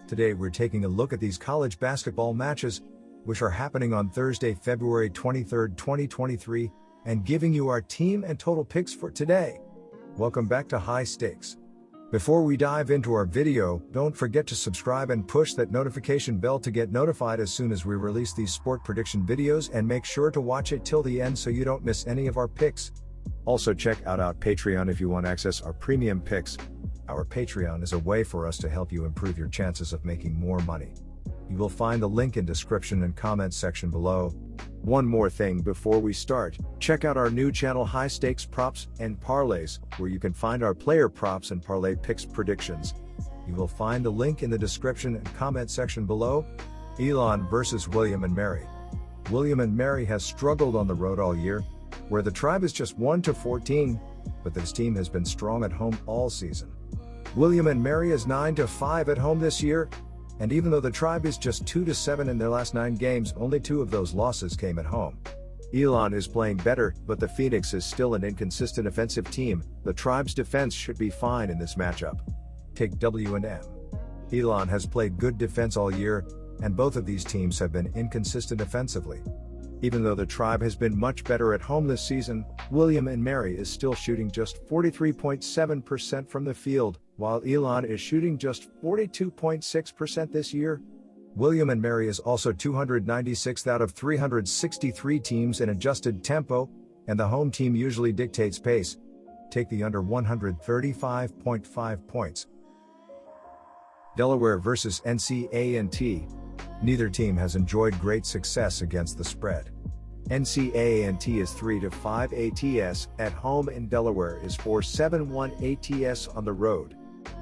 Today we're taking a look at these college basketball matches, which are happening on Thursday, February 23, 2023, and giving you our team and total picks for today. Welcome back to High Stakes. Before we dive into our video, don't forget to subscribe and push that notification bell to get notified as soon as we release these sport prediction videos, and make sure to watch it till the end so you don't miss any of our picks. Also check out our Patreon if you want to access our premium picks. Our Patreon is a way for us to help you improve your chances of making more money. You will find the link in description and comment section below. One more thing before we start, check out our new channel High Stakes Props and Parlays, where you can find our player props and parlay picks predictions. You will find the link in the description and comment section below. Elon versus William and Mary. William and Mary has struggled on the road all year, where the Tribe is just 1-14, but this team has been strong at home all season. William and Mary is 9-5 at home this year, and even though the Tribe is just 2-7 in their last 9 games, only 2 of those losses came at home. Elon is playing better, but the Phoenix is still an inconsistent offensive team. The Tribe's defense should be fine in this matchup. Take W&M. Elon has played good defense all year, and both of these teams have been inconsistent offensively. Even though the Tribe has been much better at home this season, William and Mary is still shooting just 43.7% from the field, while Elon is shooting just 42.6% this year. William and Mary is also 296th out of 363 teams in adjusted tempo, and the home team usually dictates pace. Take the under 135.5 points. Delaware versus NCAA. Neither team has enjoyed great success against the spread. NCAA is 3-5 ATS at home, and Delaware is 4-7-1 ATS on the road.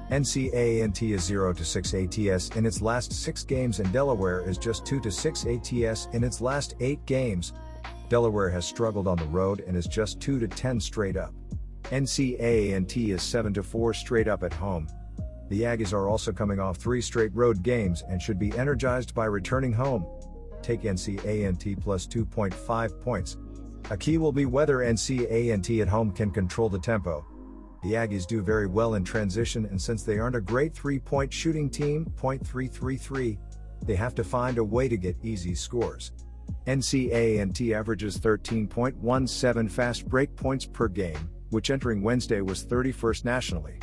NCAA is 0-6 ATS in its last 6 games, and Delaware is just 2-6 ATS in its last 8 games. Delaware has struggled on the road and is just 2-10 straight up. NCAA is 7-4 straight up at home. The Aggies are also coming off 3 straight road games and should be energized by returning home. Take NCAA plus 2.5 points. A key will be whether NCAA at home can control the tempo. The Aggies do very well in transition, and since they aren't a great 3-point shooting team, .333, they have to find a way to get easy scores. NCAA averages 13.17 fast break points per game, which entering Wednesday was 31st nationally.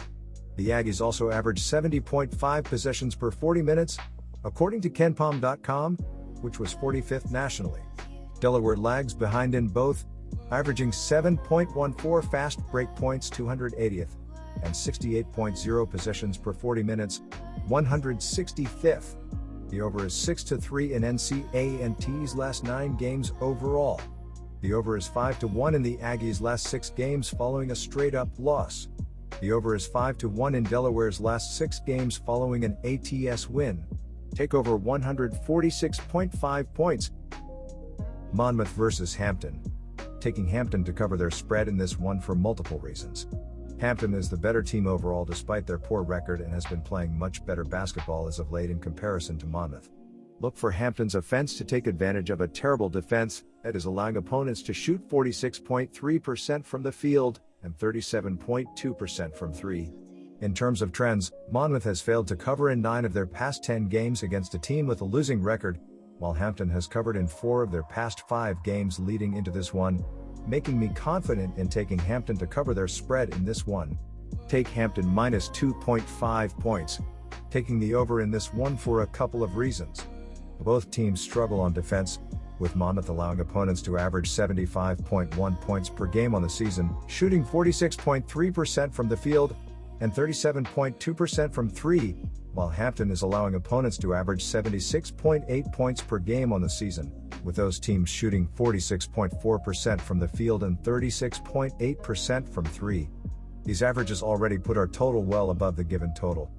The Aggies also average 70.5 possessions per 40 minutes, according to KenPom.com, which was 45th nationally. Delaware lags behind in both, averaging 7.14 fast break points 280th, and 68.0 possessions per 40 minutes, 165th. The over is 6-3 in NCAA's last 9 games overall. The over is 5-1 in the Aggies' last 6 games following a straight-up loss. The over is 5-1 in Delaware's last 6 games following an ATS win. Take over 146.5 points. Monmouth versus Hampton. Taking Hampton to cover their spread in this one for multiple reasons. Hampton is the better team overall despite their poor record, and has been playing much better basketball as of late in comparison to Monmouth. Look for Hampton's offense to take advantage of a terrible defense that is allowing opponents to shoot 46.3% from the field and 37.2% from 3. In terms of trends, Monmouth has failed to cover in 9 of their past 10 games against a team with a losing record, while Hampton has covered in 4 of their past 5 games leading into this one, making me confident in taking Hampton to cover their spread in this one. Take Hampton minus 2.5 points. Taking the over in this one for a couple of reasons. Both teams struggle on defense, with Monmouth allowing opponents to average 75.1 points per game on the season, shooting 46.3% from the field and 37.2% from 3, while Hampton is allowing opponents to average 76.8 points per game on the season, with those teams shooting 46.4% from the field and 36.8% from 3. These averages already put our total well above the given total.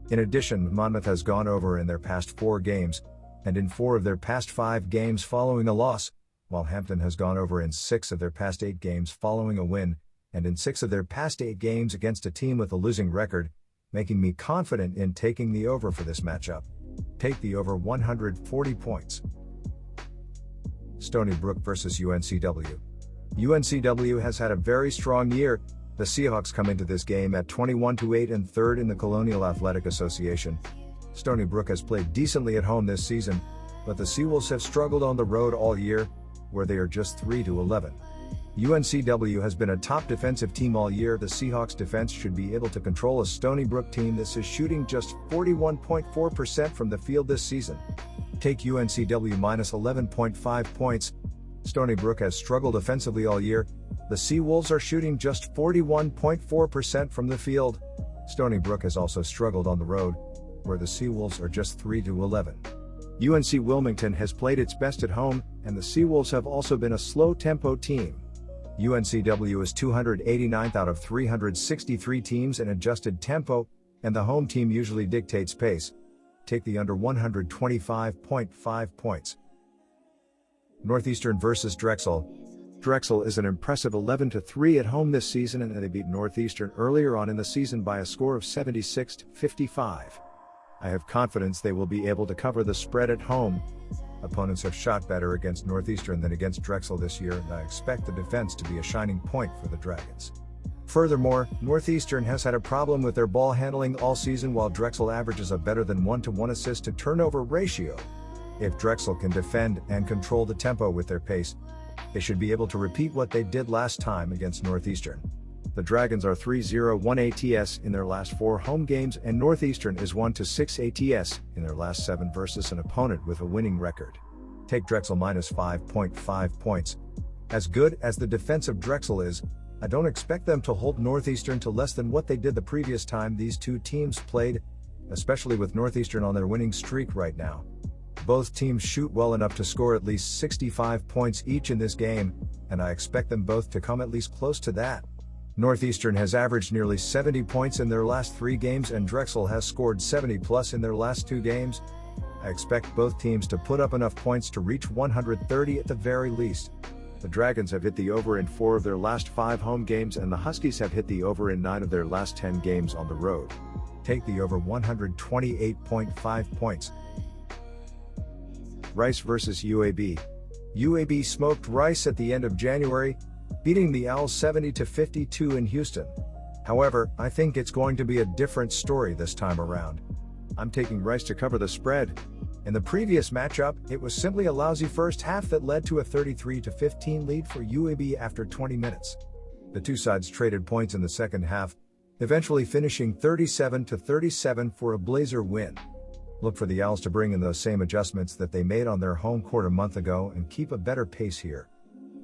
In addition, Monmouth has gone over in their past 4 games, and in 4 of their past 5 games following a loss, while Hampton has gone over in 6 of their past 8 games following a win, and in 6 of their past 8 games against a team with a losing record, making me confident in taking the over for this matchup. Take the over 140 points. Stony Brook versus UNCW. UNCW has had a very strong year. The Seahawks come into this game at 21-8 and 3rd in the Colonial Athletic Association. Stony Brook has played decently at home this season, but the Seawolves have struggled on the road all year, where they are just 3-11. UNCW has been a top defensive team all year. The Seahawks defense should be able to control a Stony Brook team that is shooting just 41.4% from the field this season. Take UNCW minus 11.5 points. Stony Brook has struggled offensively all year. The Seawolves are shooting just 41.4% from the field. Stony Brook has also struggled on the road, where the Seawolves are just 3-11. UNC Wilmington has played its best at home, and the Seawolves have also been a slow-tempo team. UNCW is 289th out of 363 teams in adjusted tempo, and the home team usually dictates pace. Take the under 125.5 points. Northeastern versus Drexel. Drexel is an impressive 11-3 at home this season, and they beat Northeastern earlier on in the season by a score of 76-55. I have confidence they will be able to cover the spread at home. Opponents have shot better against Northeastern than against Drexel this year, and I expect the defense to be a shining point for the Dragons. Furthermore, Northeastern has had a problem with their ball handling all season, while Drexel averages a better than 1-to-1 assist to turnover ratio. If Drexel can defend and control the tempo with their pace, they should be able to repeat what they did last time against Northeastern. The Dragons are 3-0-1 ATS in their last 4 home games, and Northeastern is 1-6 ATS in their last 7 versus an opponent with a winning record. Take Drexel minus 5.5 points. As good as the defense of Drexel is, I don't expect them to hold Northeastern to less than what they did the previous time these two teams played, especially with Northeastern on their winning streak right now. Both teams shoot well enough to score at least 65 points each in this game, and I expect them both to come at least close to that. Northeastern has averaged nearly 70 points in their last 3 games, and Drexel has scored 70 plus in their last 2 games. I expect both teams to put up enough points to reach 130 at the very least. The Dragons have hit the over in 4 of their last 5 home games, and the Huskies have hit the over in 9 of their last 10 games on the road. Take the over 128.5 points. Rice versus UAB. UAB smoked Rice at the end of January, beating the Owls 70-52 in Houston. However, I think it's going to be a different story this time around. I'm taking Rice to cover the spread. In the previous matchup, it was simply a lousy first half that led to a 33-15 lead for UAB after 20 minutes. The two sides traded points in the second half, eventually finishing 37-37 for a Blazer win. Look for the Owls to bring in those same adjustments that they made on their home court a month ago and keep a better pace here.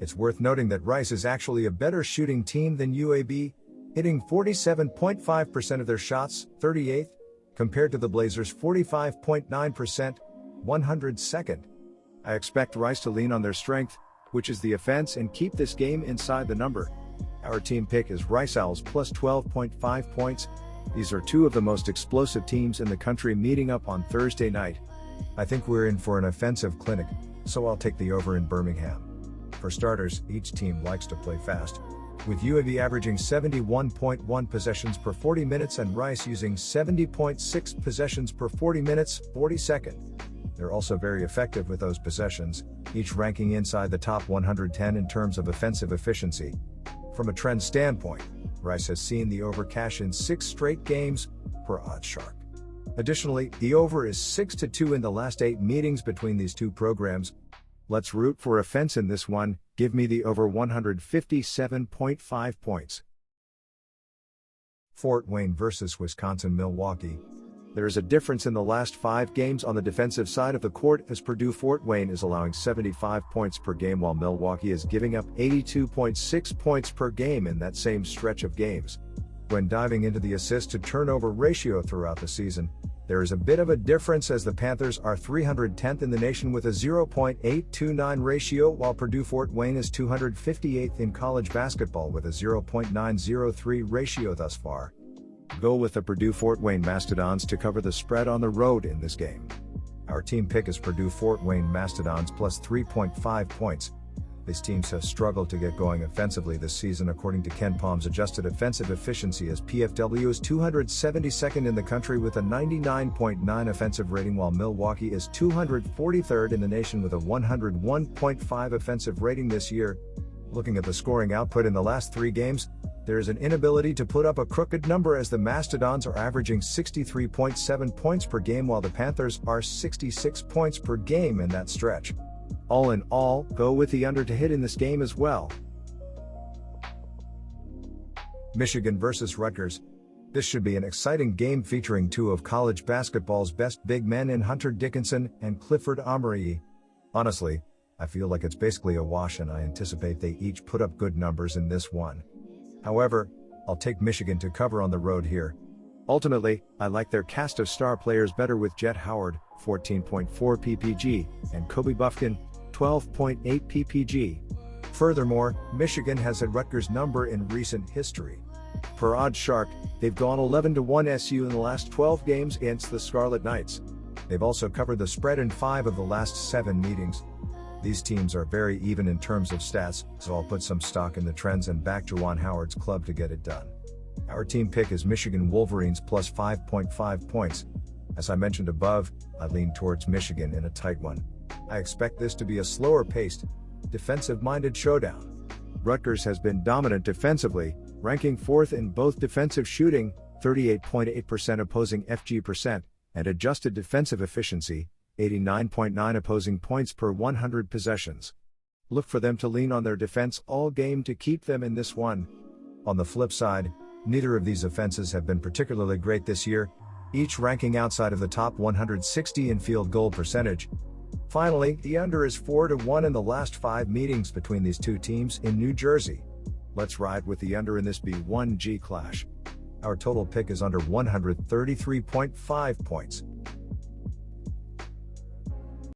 It's worth noting that Rice is actually a better shooting team than UAB, hitting 47.5% of their shots, 38th, compared to the Blazers' 45.9%, 102nd. I expect Rice to lean on their strength, which is the offense, and keep this game inside the number. Our team pick is Rice Owls plus 12.5 points. These are two of the most explosive teams in the country meeting up on Thursday night. I think we're in for an offensive clinic, so I'll take the over in Birmingham. For starters, each team likes to play fast, with UAB averaging 71.1 possessions per 40 minutes and Rice using 70.6 possessions per 40 minutes, 42nd. They're also very effective with those possessions, each ranking inside the top 110 in terms of offensive efficiency. From a trend standpoint, Rice has seen the over cash in 6 straight games, per OddsShark. Additionally, the over is 6-2 in the last 8 meetings between these two programs. Let's root for offense in this one. Give me the over 157.5 points. Fort Wayne versus Wisconsin-Milwaukee. There is a difference in the last 5 games on the defensive side of the court, as Purdue-Fort Wayne is allowing 75 points per game while Milwaukee is giving up 82.6 points per game in that same stretch of games. When diving into the assist-to-turnover ratio throughout the season, there is a bit of a difference, as the Panthers are 310th in the nation with a 0.829 ratio, while Purdue-Fort Wayne is 258th in college basketball with a 0.903 ratio thus far. Go with the Purdue-Fort Wayne Mastodons to cover the spread on the road in this game. Our team pick is Purdue-Fort Wayne Mastodons plus 3.5 points. These teams have struggled to get going offensively this season according to Ken Palm's adjusted offensive efficiency, as PFW is 272nd in the country with a 99.9 offensive rating, while Milwaukee is 243rd in the nation with a 101.5 offensive rating this year. Looking at the scoring output in the last 3 games, There is an inability to put up a crooked number as the Mastodons are averaging 63.7 points per game while the Panthers are 66 points per game in that stretch. All in all, go with the under to hit in this game as well. Michigan vs. Rutgers. This should be an exciting game featuring two of college basketball's best big men in Hunter Dickinson and Clifford Omoruyi. Honestly, I feel like it's basically a wash and I anticipate they each put up good numbers in this one. However, I'll take Michigan to cover on the road here. Ultimately, I like their cast of star players better with Jet Howard, 14.4 ppg, and Kobe Bufkin, 12.8 ppg. Furthermore, Michigan has a Rutgers number in recent history. Per OddsShark, they've gone 11-1 SU in the last 12 games against the Scarlet Knights. They've also covered the spread in 5 of the last 7 meetings. These teams are very even in terms of stats, so I'll put some stock in the trends and back Juwan Howard's club to get it done. Our team pick is Michigan Wolverines plus 5.5 points. As I mentioned above, I lean towards Michigan in a tight one. I expect this to be a slower-paced, defensive-minded showdown. Rutgers has been dominant defensively, ranking 4th in both defensive shooting, 38.8% opposing FG percent, and adjusted defensive efficiency, 89.9 opposing points per 100 possessions. Look for them to lean on their defense all game to keep them in this one. On the flip side, neither of these offenses have been particularly great this year, each ranking outside of the top 160 in field goal percentage. Finally, the under is 4-1 in the last 5 meetings between these two teams in New Jersey. Let's ride with the under in this B1G clash. Our total pick is under 133.5 points.